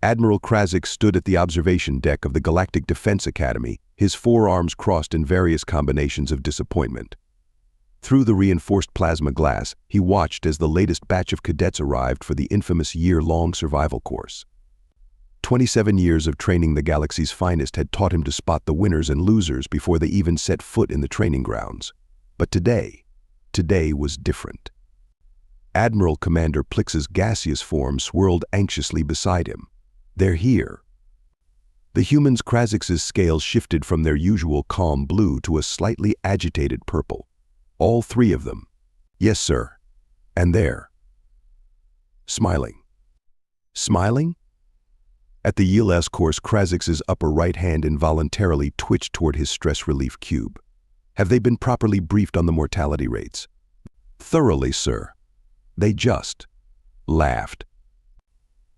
Admiral Krazix stood at the observation deck of the Galactic Defense Academy, his forearms crossed in various combinations of disappointment. Through the reinforced plasma glass, he watched as the latest batch of cadets arrived for the infamous year-long survival course. 27 years of training the galaxy's finest had taught him to spot the winners and losers before they even set foot in the training grounds. But today was different. Admiral Commander Plix's gaseous form swirled anxiously beside him. They're here. The human's Krazix's scales shifted from their usual calm blue to a slightly agitated purple. All three of them. Yes, sir. And there. Smiling. Smiling? At the ELS course, Krazix's upper right hand involuntarily twitched toward his stress relief cube. Have they been properly briefed on the mortality rates? Thoroughly, sir. They just laughed.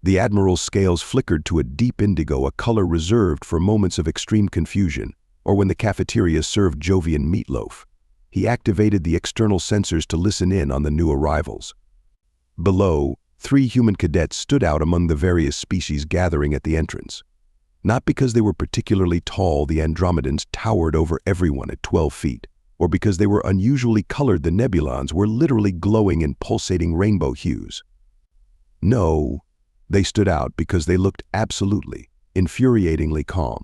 The Admiral's scales flickered to a deep indigo, a color reserved for moments of extreme confusion, or when the cafeteria served Jovian meatloaf. He activated the external sensors to listen in on the new arrivals. Below, 3 human cadets stood out among the various species gathering at the entrance. Not because they were particularly tall, the Andromedans towered over everyone at 12 feet, or because they were unusually colored, the Nebulons were literally glowing in pulsating rainbow hues. No, they stood out because they looked absolutely, infuriatingly calm.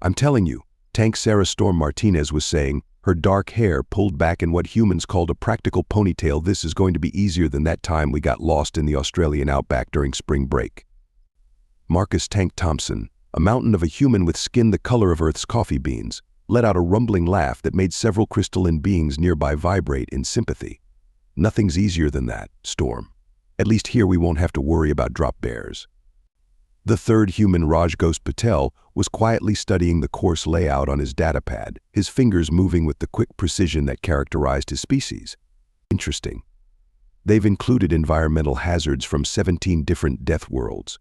I'm telling you, Tank Sarah Storm Martinez was saying, her dark hair pulled back in what humans called a practical ponytail. This is going to be easier than that time we got lost in the Australian outback during spring break. Marcus Tank Thompson, a mountain of a human with skin the color of Earth's coffee beans, let out a rumbling laugh that made several crystalline beings nearby vibrate in sympathy. Nothing's easier than that, Storm. At least here we won't have to worry about drop bears. The third human, Raj Ghost Patel, was quietly studying the course layout on his datapad, his fingers moving with the quick precision that characterized his species. Interesting. They've included environmental hazards from 17 different death worlds,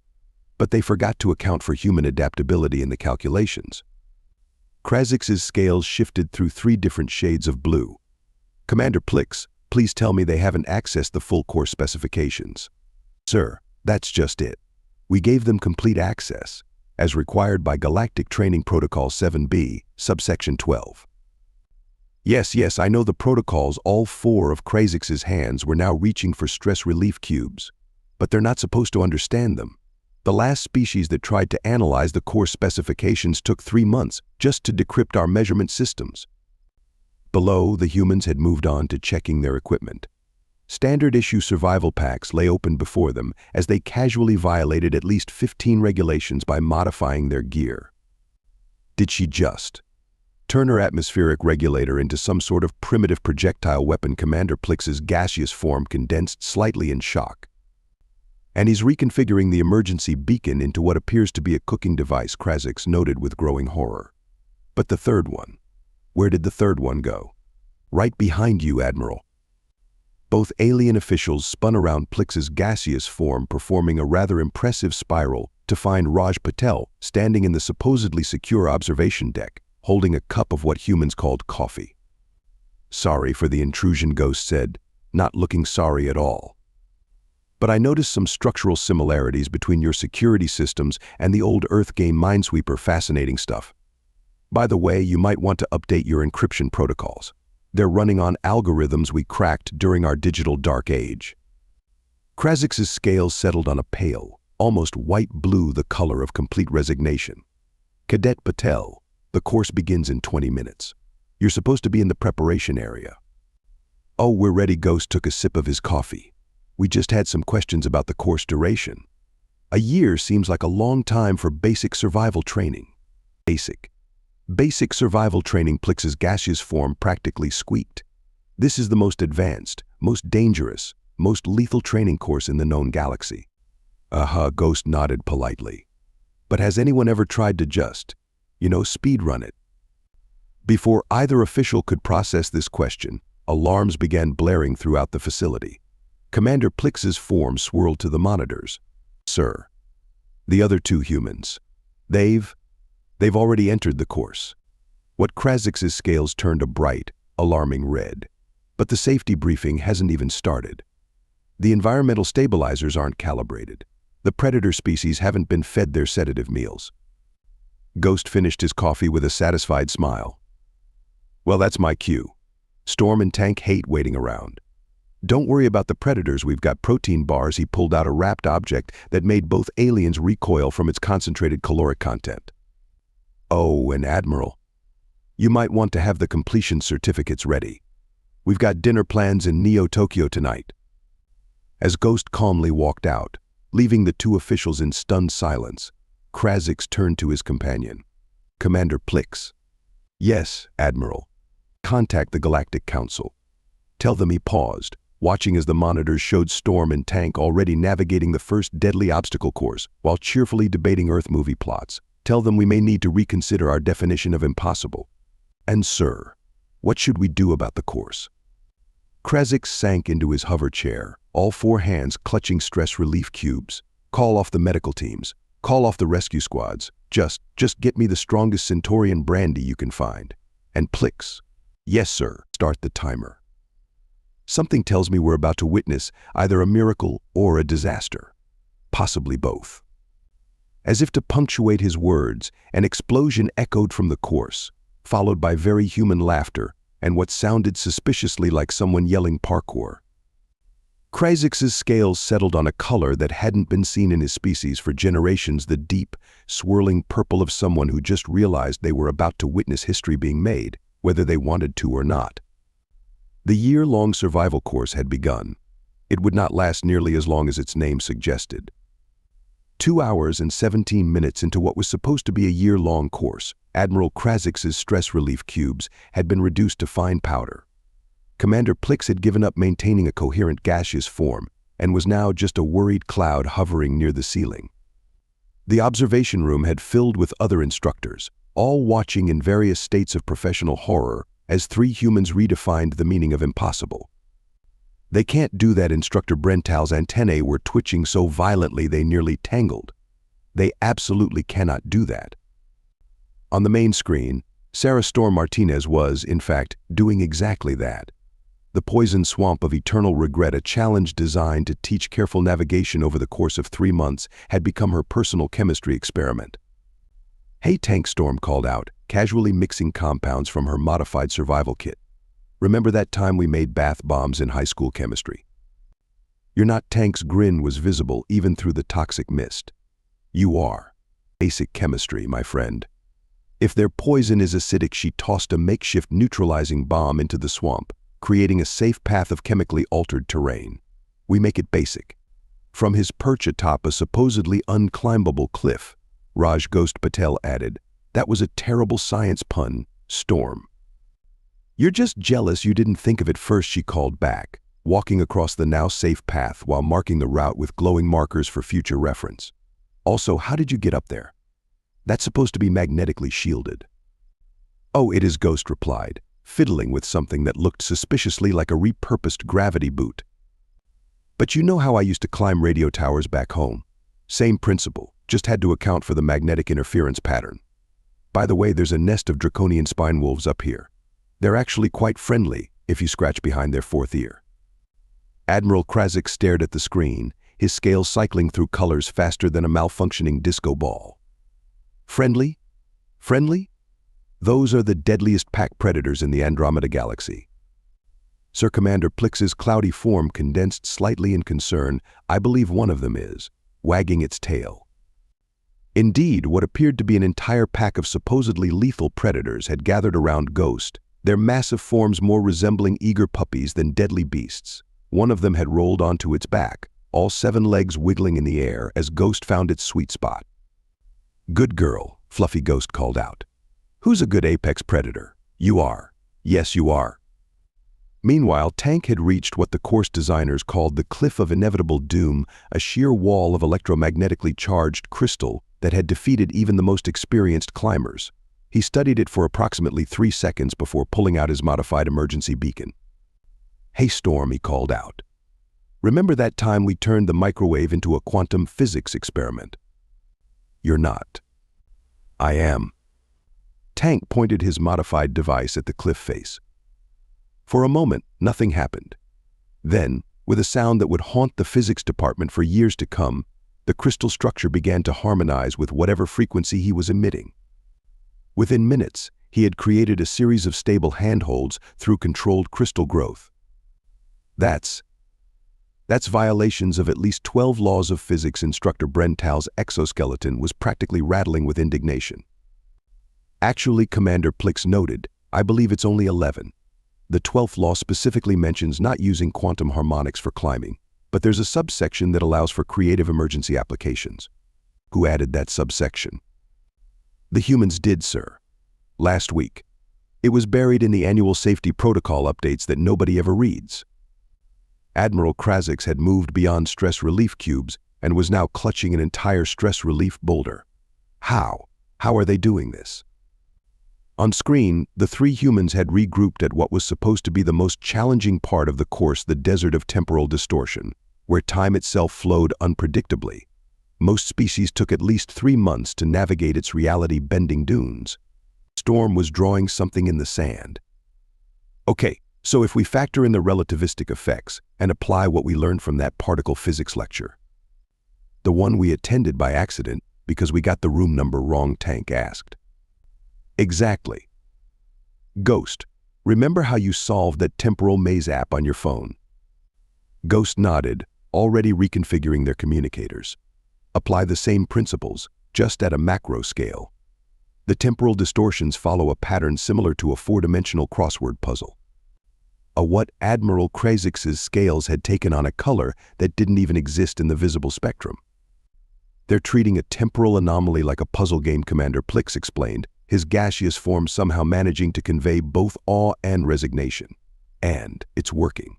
but they forgot to account for human adaptability in the calculations. Krazix's scales shifted through 3 different shades of blue. Commander Plix, please tell me they haven't accessed the full course specifications. Sir, that's just it. We gave them complete access, as required by Galactic Training Protocol 7B, subsection 12. Yes, I know the protocols. All 4 of Krazix's hands were now reaching for stress relief cubes, but they're not supposed to understand them. The last species that tried to analyze the course specifications took 3 months just to decrypt our measurement systems. Below, the humans had moved on to checking their equipment. Standard-issue survival packs lay open before them as they casually violated at least 15 regulations by modifying their gear. Did she just turn her atmospheric regulator into some sort of primitive projectile weapon? Commander Plix's gaseous form condensed slightly in shock. And he's reconfiguring the emergency beacon into what appears to be a cooking device, Krazix noted with growing horror. But the third one? Where did the third one go? Right behind you, Admiral. Both alien officials spun around Plix's gaseous form, performing a rather impressive spiral to find Raj Patel standing in the supposedly secure observation deck, holding a cup of what humans called coffee. Sorry for the intrusion, Ghost said, not looking sorry at all. But I noticed some structural similarities between your security systems and the old Earth game Minesweeper. Fascinating stuff. By the way, you might want to update your encryption protocols. They're running on algorithms we cracked during our digital dark age. Krazix's scales settled on a pale, almost white blue, the color of complete resignation. Cadet Patel, the course begins in 20 minutes. You're supposed to be in the preparation area. Oh, we're ready. Ghost took a sip of his coffee. We just had some questions about the course duration. A year seems like a long time for basic survival training. Basic survival training, Plix's gaseous form practically squeaked. This is the most advanced, most dangerous, most lethal training course in the known galaxy. Ghost nodded politely. But has anyone ever tried to just, speedrun it? Before either official could process this question, alarms began blaring throughout the facility. Commander Plix's form swirled to the monitors. Sir, the other 2 humans, they've already entered the course. What Krazix's scales turned a bright, alarming red. But the safety briefing hasn't even started. The environmental stabilizers aren't calibrated. The predator species haven't been fed their sedative meals. Ghost finished his coffee with a satisfied smile. Well, that's my cue. Storm and Tank hate waiting around. Don't worry about the predators, we've got protein bars. He pulled out a wrapped object that made both aliens recoil from its concentrated caloric content. Oh, and Admiral, you might want to have the completion certificates ready. We've got dinner plans in Neo-Tokyo tonight. As Ghost calmly walked out, leaving the two officials in stunned silence, Krazix turned to his companion. Commander Plix. Yes, Admiral. Contact the Galactic Council. Tell them he paused, watching as the monitors showed Storm and Tank already navigating the first deadly obstacle course while cheerfully debating Earth movie plots. Tell them we may need to reconsider our definition of impossible. And sir, what should we do about the course? Krazix sank into his hover chair, all four hands clutching stress relief cubes. Call off the medical teams. Call off the rescue squads. Just get me the strongest Centaurian brandy you can find. And Plix. Yes, sir. Start the timer. Something tells me we're about to witness either a miracle or a disaster. Possibly both. As if to punctuate his words, an explosion echoed from the course, followed by very human laughter and what sounded suspiciously like someone yelling parkour. Krazix's scales settled on a color that hadn't been seen in his species for generations, the deep, swirling purple of someone who just realized they were about to witness history being made, whether they wanted to or not. The year-long survival course had begun. It would not last nearly as long as its name suggested. 2 hours and 17 minutes into what was supposed to be a year-long course, Admiral Krazix's stress relief cubes had been reduced to fine powder. Commander Plix had given up maintaining a coherent gaseous form and was now just a worried cloud hovering near the ceiling. The observation room had filled with other instructors, all watching in various states of professional horror as three humans redefined the meaning of impossible. They can't do that. Instructor Brental's antennae were twitching so violently they nearly tangled. They absolutely cannot do that. On the main screen, Sarah Storm Martinez was, in fact, doing exactly that. The poison swamp of eternal regret, a challenge designed to teach careful navigation over the course of 3 months, had become her personal chemistry experiment. Hey, Tank, Storm called out, casually mixing compounds from her modified survival kit. Remember that time we made bath bombs in high school chemistry? You're not. Tank's grin was visible even through the toxic mist. You are. Basic chemistry, my friend. If their poison is acidic, she tossed a makeshift neutralizing bomb into the swamp, creating a safe path of chemically altered terrain. We make it basic. From his perch atop a supposedly unclimbable cliff, Raj Ghost Patel added, that was a terrible science pun, Storm. You're just jealous you didn't think of it first, she called back, walking across the now safe path while marking the route with glowing markers for future reference. Also, how did you get up there? That's supposed to be magnetically shielded. Oh, it is, Ghost replied, fiddling with something that looked suspiciously like a repurposed gravity boot. But you know how I used to climb radio towers back home? Same principle, just had to account for the magnetic interference pattern. By the way, there's a nest of Draconian spine wolves up here. They're actually quite friendly if you scratch behind their fourth ear. Admiral Krazix stared at the screen, his scales cycling through colors faster than a malfunctioning disco ball. Friendly? Friendly? Those are the deadliest pack predators in the Andromeda Galaxy. Sir, Commander Plix's cloudy form condensed slightly in concern. I believe one of them is, wagging its tail. Indeed, what appeared to be an entire pack of supposedly lethal predators had gathered around Ghost, their massive forms more resembling eager puppies than deadly beasts. One of them had rolled onto its back, all 7 legs wiggling in the air as Ghost found its sweet spot. Good girl, Fluffy Ghost called out. Who's a good apex predator? You are. Yes, you are. Meanwhile, Tank had reached what the course designers called the Cliff of Inevitable Doom, a sheer wall of electromagnetically charged crystal that had defeated even the most experienced climbers. He studied it for approximately 3 seconds before pulling out his modified emergency beacon. Hey, Storm, he called out. Remember that time we turned the microwave into a quantum physics experiment? You're not. I am. Tank pointed his modified device at the cliff face. For a moment, nothing happened. Then, with a sound that would haunt the physics department for years to come, the crystal structure began to harmonize with whatever frequency he was emitting. Within minutes, he had created a series of stable handholds through controlled crystal growth. That's violations of at least 12 laws of physics. Instructor Brental's exoskeleton was practically rattling with indignation. Actually, Commander Plix noted, I believe it's only 11. The 12th law specifically mentions not using quantum harmonics for climbing, but there's a subsection that allows for creative emergency applications. Who added that subsection? The humans did, sir. Last week. It was buried in the annual safety protocol updates that nobody ever reads. Admiral Krazix had moved beyond stress relief cubes and was now clutching an entire stress relief boulder. How? How are they doing this? On screen, the three humans had regrouped at what was supposed to be the most challenging part of the course, the desert of temporal distortion, where time itself flowed unpredictably. Most species took at least 3 months to navigate its reality-bending dunes. Storm was drawing something in the sand. Okay, so if we factor in the relativistic effects and apply what we learned from that particle physics lecture, the one we attended by accident because we got the room number wrong, Tank asked. Exactly. Ghost, remember how you solved that temporal maze app on your phone? Ghost nodded, already reconfiguring their communicators. Apply the same principles, just at a macro scale. The temporal distortions follow a pattern similar to a 4-dimensional crossword puzzle. What Admiral Krazix's scales had taken on a color that didn't even exist in the visible spectrum. They're treating a temporal anomaly like a puzzle game, Commander Plix explained, his gaseous form somehow managing to convey both awe and resignation. And it's working.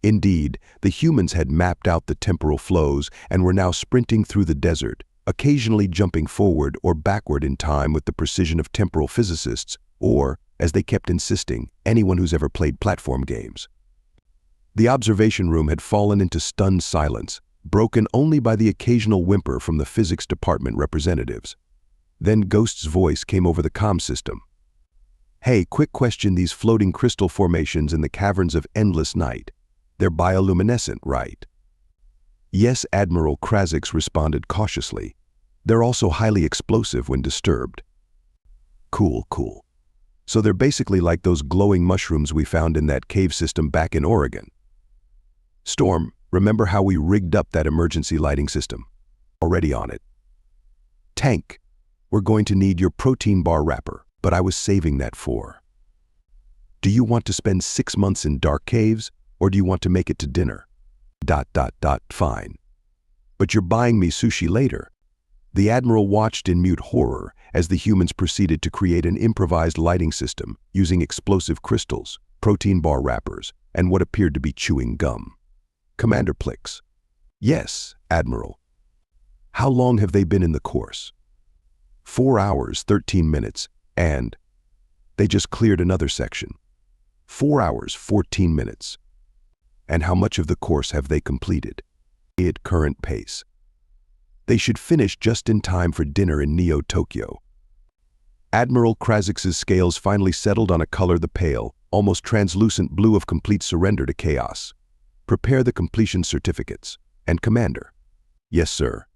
Indeed, the humans had mapped out the temporal flows and were now sprinting through the desert, occasionally jumping forward or backward in time with the precision of temporal physicists, or, as they kept insisting, anyone who's ever played platform games. The observation room had fallen into stunned silence, broken only by the occasional whimper from the physics department representatives. Then Ghost's voice came over the comm system. Hey, quick question, these floating crystal formations in the caverns of endless night. They're bioluminescent, right? Yes, Admiral Krazix responded cautiously. They're also highly explosive when disturbed. Cool. So they're basically like those glowing mushrooms we found in that cave system back in Oregon. Storm, remember how we rigged up that emergency lighting system? Already on it. Tank, we're going to need your protein bar wrapper, but I was saving that for. Do you want to spend 6 months in dark caves, or do you want to make it to dinner? ... Fine. But you're buying me sushi later. The Admiral watched in mute horror as the humans proceeded to create an improvised lighting system using explosive crystals, protein bar wrappers, and what appeared to be chewing gum. Commander Plix. Yes, Admiral. How long have they been in the course? 4 hours, 13 minutes, and they just cleared another section. 4 hours, 14 minutes. And how much of the course have they completed? At current pace. They should finish just in time for dinner in Neo-Tokyo. Admiral Krazix's scales finally settled on a color, the pale, almost translucent blue of complete surrender to chaos. Prepare the completion certificates. And Commander. Yes, sir.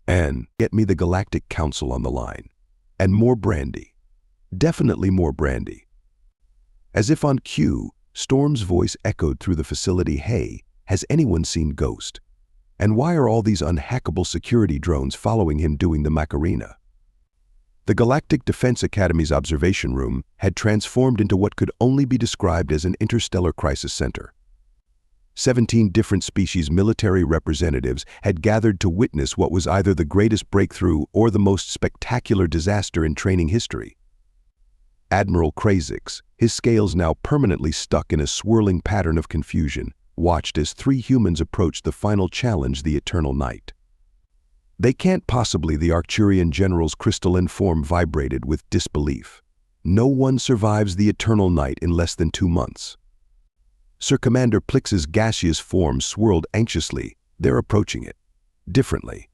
And get me the Galactic Council on the line. And more brandy. Definitely more brandy. As if on cue, Storm's voice echoed through the facility. Hey, has anyone seen Ghost? And why are all these unhackable security drones following him doing the Macarena? The Galactic Defense Academy's observation room had transformed into what could only be described as an interstellar crisis center. 17 different species military representatives had gathered to witness what was either the greatest breakthrough or the most spectacular disaster in training history. Admiral Krazix, his scales now permanently stuck in a swirling pattern of confusion, watched as 3 humans approached the final challenge, the eternal night. They can't possibly, the Arcturian general's crystalline form vibrated with disbelief. No one survives the eternal night in less than 2 months. Sir Commander Plix's gaseous form swirled anxiously. They're approaching it. Differently.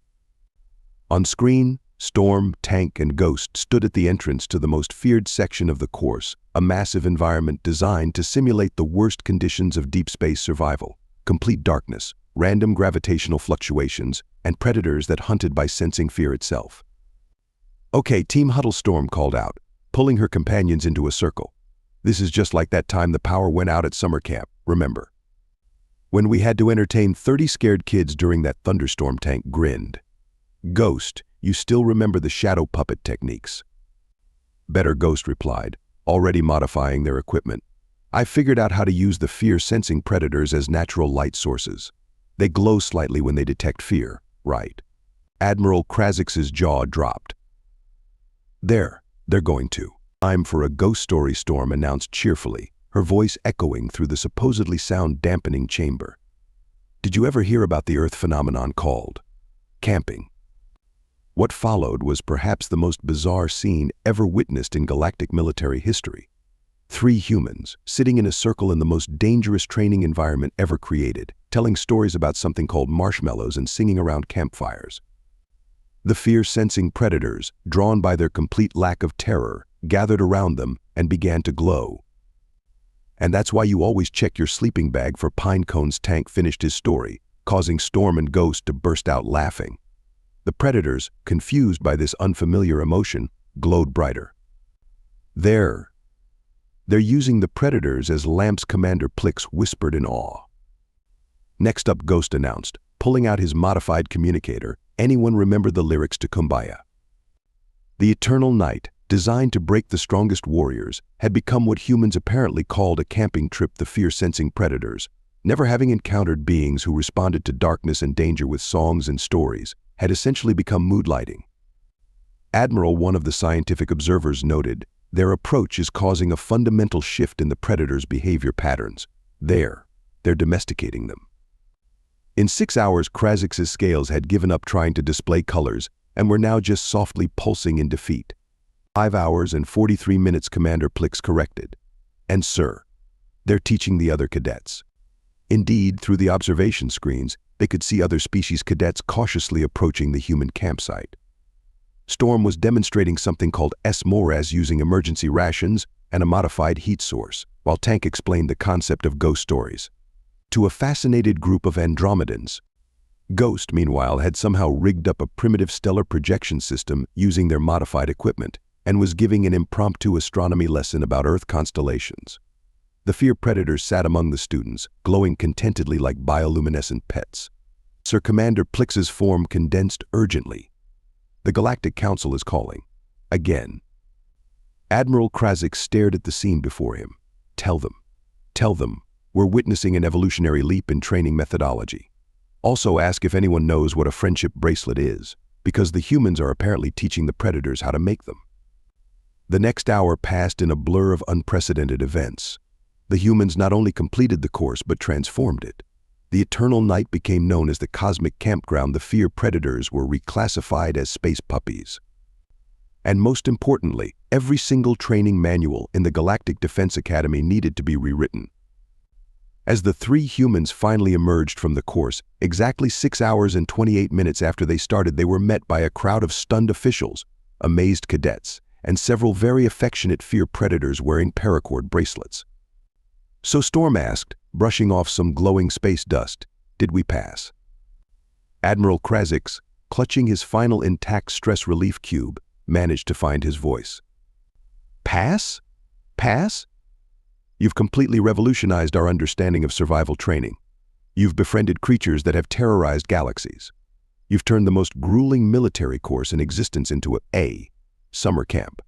On screen, Storm, Tank, and Ghost stood at the entrance to the most feared section of the course, a massive environment designed to simulate the worst conditions of deep space survival. Complete darkness, random gravitational fluctuations, and predators that hunted by sensing fear itself. "Okay, Team Huddle," Storm called out, pulling her companions into a circle. "This is just like that time the power went out at summer camp, remember? When we had to entertain 30 scared kids during that thunderstorm," Tank grinned. "Ghost, you still remember the shadow puppet techniques?" "Better," Ghost replied, already modifying their equipment. "I figured out how to use the fear-sensing predators as natural light sources. They glow slightly when they detect fear, right?" Admiral Krazix's jaw dropped. They're going to. "Time for a ghost story," Storm announced cheerfully, her voice echoing through the supposedly sound-dampening chamber. "Did you ever hear about the Earth phenomenon called camping?" What followed was perhaps the most bizarre scene ever witnessed in galactic military history. 3 humans, sitting in a circle in the most dangerous training environment ever created, telling stories about something called marshmallows and singing around campfires. The fear-sensing predators, drawn by their complete lack of terror, gathered around them and began to glow. "And that's why you always check your sleeping bag for pine cones," Tank finished his story, causing Storm and Ghost to burst out laughing. The predators, confused by this unfamiliar emotion, glowed brighter. They're using the predators as lamps," Commander Plix whispered in awe. "Next up," Ghost announced, pulling out his modified communicator. "Anyone remember the lyrics to Kumbaya?" The eternal night, designed to break the strongest warriors, had become what humans apparently called a camping trip. The fear-sensing predators, never having encountered beings who responded to darkness and danger with songs and stories, had essentially become mood lighting. Admiral, one of the scientific observers, noted, "Their approach is causing a fundamental shift in the predators' behavior patterns. They're domesticating them." In 6 hours, Krazix's scales had given up trying to display colors and were now just softly pulsing in defeat. 5 hours and 43 minutes, Commander Plix corrected. "And sir, they're teaching the other cadets." Indeed, through the observation screens, they could see other species cadets cautiously approaching the human campsite. Storm was demonstrating something called S-Moraz using emergency rations and a modified heat source, while Tank explained the concept of ghost stories to a fascinated group of Andromedans. Ghost, meanwhile, had somehow rigged up a primitive stellar projection system using their modified equipment and was giving an impromptu astronomy lesson about Earth constellations. The fear predators sat among the students, glowing contentedly like bioluminescent pets. Sir Commander Plix's form condensed urgently. "The Galactic Council is calling. Again." Admiral Krazix stared at the scene before him. Tell them, we're witnessing an evolutionary leap in training methodology. Also ask if anyone knows what a friendship bracelet is, because the humans are apparently teaching the predators how to make them." The next hour passed in a blur of unprecedented events. The humans not only completed the course but transformed it. The eternal night became known as the cosmic campground. The fear predators were reclassified as space puppies. And most importantly, every single training manual in the Galactic Defense Academy needed to be rewritten. As the 3 humans finally emerged from the course, exactly 6 hours and 28 minutes after they started, they were met by a crowd of stunned officials, amazed cadets, and several very affectionate fear predators wearing paracord bracelets. "So," Storm asked, brushing off some glowing space dust, "did we pass?" Admiral Krazix, clutching his final intact stress relief cube, managed to find his voice. "Pass? Pass? You've completely revolutionized our understanding of survival training. You've befriended creatures that have terrorized galaxies. You've turned the most grueling military course in existence into a summer camp."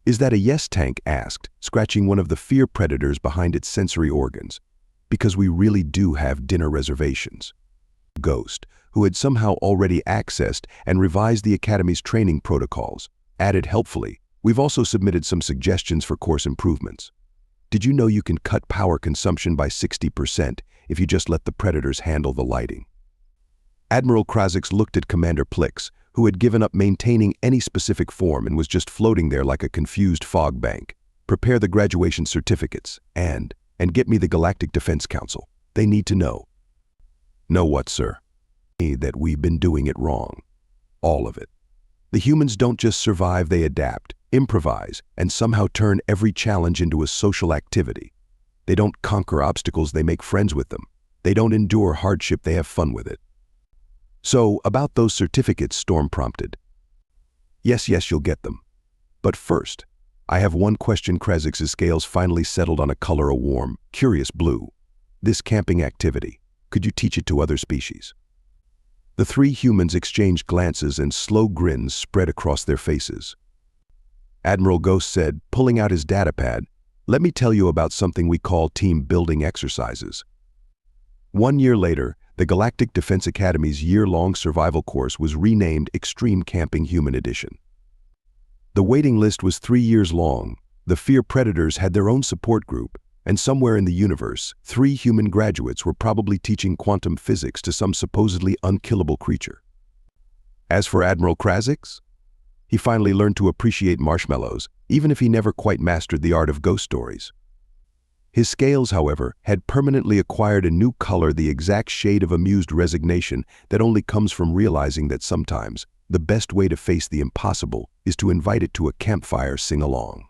"Is that a yes?" Tank asked, scratching one of the fear predators behind its sensory organs. "Because we really do have dinner reservations." Ghost, who had somehow already accessed and revised the Academy's training protocols, added helpfully, "We've also submitted some suggestions for course improvements. Did you know you can cut power consumption by 60% if you just let the predators handle the lighting?" Admiral Krazix looked at Commander Plix, who had given up maintaining any specific form and was just floating there like a confused fog bank. "Prepare the graduation certificates and get me the Galactic Defense Council. They need to know." "Know what, sir?" "That we've been doing it wrong. All of it. The humans don't just survive, they adapt, improvise, and somehow turn every challenge into a social activity. They don't conquer obstacles, they make friends with them. They don't endure hardship, they have fun with it. So, about those certificates, Storm prompted. Yes, you'll get them. But first, I have one question. Krazix's scales finally settled on a color, a warm, curious blue. This camping activity, could you teach it to other species? The three humans exchanged glances and slow grins spread across their faces. Admiral Ghost said, pulling out his datapad, let me tell you about something we call team building exercises. 1 year later, the Galactic Defense Academy's year-long survival course was renamed Extreme Camping Human Edition. The waiting list was 3 years long. The Fear Predators had their own support group, and somewhere in the universe, 3 human graduates were probably teaching quantum physics to some supposedly unkillable creature. As for Admiral Krazix, he finally learned to appreciate marshmallows, even if he never quite mastered the art of ghost stories. His scales, however, had permanently acquired a new color, the exact shade of amused resignation that only comes from realizing that sometimes the best way to face the impossible is to invite it to a campfire sing-along.